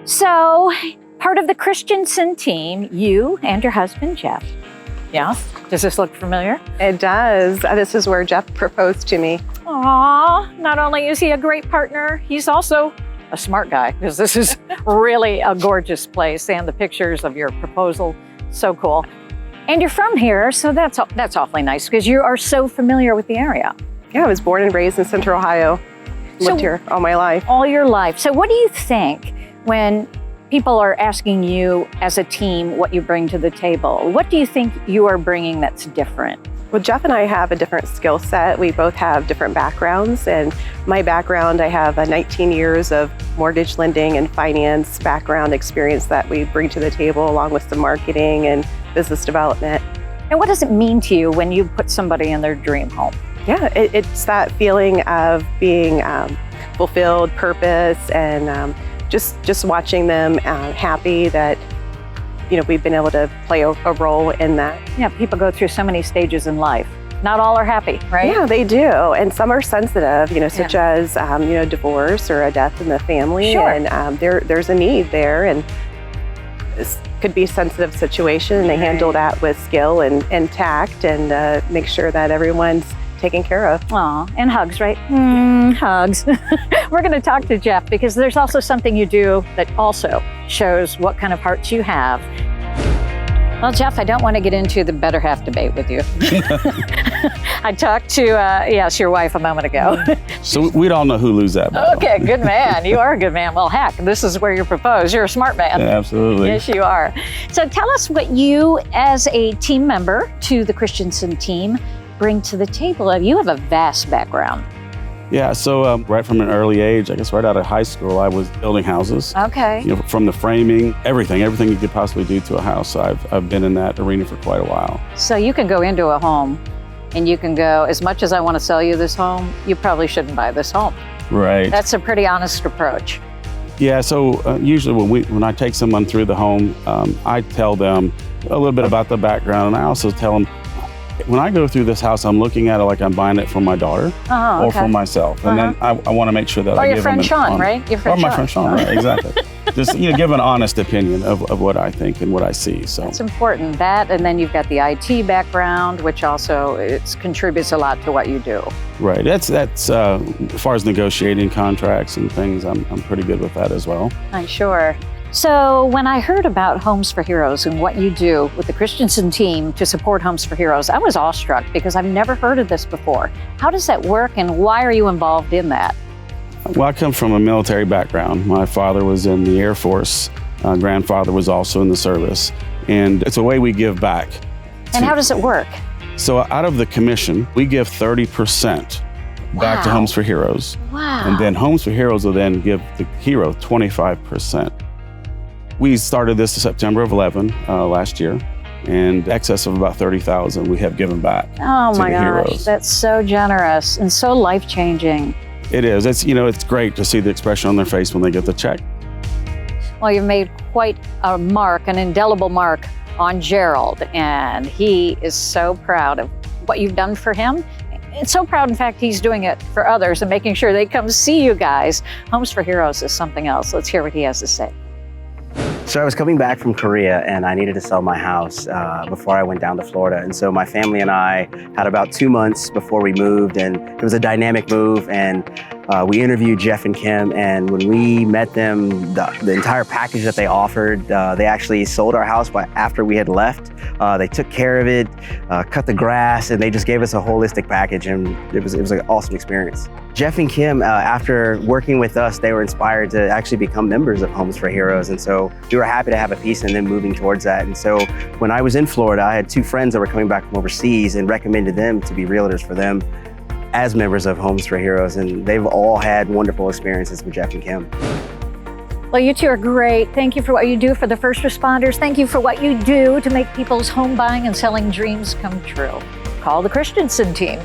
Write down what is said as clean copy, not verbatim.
So, part of the Christensen team, you and your husband, Jeff. Yeah? Does this look familiar? It does. This is where Jeff proposed to me. Aw, not only is he a great partner, he's also a smart guy, because this is really a gorgeous place, and the pictures of your proposal, so cool. And you're from here, so that's awfully nice, because you are so familiar with the area. Yeah, I was born and raised in Central Ohio. Lived here all my life. All your life. So what do you think when people are asking you as a team what you bring to the table? What do you think you are bringing that's different? Well, Jeff and I have a different skill set. We both have different backgrounds, and my background, I have 19 years of mortgage lending and finance background experience that we bring to the table, along with some marketing and business development. And what does it mean to you when you put somebody in their dream home? Yeah, it's that feeling of being fulfilled, purpose, and just watching them happy that we've been able to play a role in that. Yeah, people go through so many stages in life. Not all are happy, right? Yeah, they do. And some are sensitive, such as, divorce or a death in the family. Sure. And there's a need there. And this could be a sensitive situation. And they handle that with skill and tact and make sure that everyone's taken care of. Aw, and hugs, right? Hugs. We're going to talk to Jeff because there's also something you do that also shows what kind of hearts you have. Well, Jeff, I don't want to get into the better half debate with you. I talked to, your wife a moment ago. So we'd all know who lose that battle. Okay, good man. You are a good man. Well, heck, this is where you propose. You're a smart man. Yeah, absolutely. Yes, you are. So tell us what you, as a team member to the Christensen team, bring to the table. You have a vast background. Yeah, so right from an early age, I guess right out of high school, I was building houses. Okay. From the framing, everything you could possibly do to a house. So I've been in that arena for quite a while. So you can go into a home and you can go, as much as I want to sell you this home, you probably shouldn't buy this home. Right. That's a pretty honest approach. Yeah, so usually when I take someone through the home, I tell them a little bit about the background, and I also tell them, when I go through this house, I'm looking at it like I'm buying it for my daughter or for myself. And then I want to make sure that I give them your friend Shawn, right? Your friend Shawn. Or my friend Shawn, right, exactly. Just give an honest opinion of what I think and what I see. So that's important. That, and then you've got the IT background, which also contributes a lot to what you do. Right. That's as far as negotiating contracts and things, I'm pretty good with that as well. I'm sure. So when I heard about Homes for Heroes and what you do with the Christensen team to support Homes for Heroes, I was awestruck because I've never heard of this before. How does that work and why are you involved in that? Well, I come from a military background. My father was in the Air Force. Grandfather was also in the service. And it's a way we give back. And how does it work? So out of the commission, we give 30% back to Homes for Heroes. Wow. And then Homes for Heroes will then give the hero 25%. We started this in September of 11 last year, and excess of about 30,000 we have given back to the heroes. That's so generous and so life-changing. It is. It's great to see the expression on their face when they get the check. Well, you've made quite a mark, an indelible mark on Gerald, and he is so proud of what you've done for him. And so proud, in fact, he's doing it for others and making sure they come see you guys. Homes for Heroes is something else. Let's hear what he has to say. So I was coming back from Korea and I needed to sell my house before I went down to Florida. And so my family and I had about 2 months before we moved, and it was a dynamic move. And we interviewed Jeff and Kim, and when we met them, the entire package that they offered, they actually sold our house after we had left. They took care of it, cut the grass, and they just gave us a holistic package, and it was an awesome experience. Jeff and Kim, after working with us, they were inspired to actually become members of Homes for Heroes, and so we were happy to have a piece in them moving towards that. And so when I was in Florida, I had 2 friends that were coming back from overseas and recommended them to be realtors for them as members of Homes for Heroes, and they've all had wonderful experiences with Jeff and Kim. Well, you two are great. Thank you for what you do for the first responders. Thank you for what you do to make people's home buying and selling dreams come true. Call the Christensen team.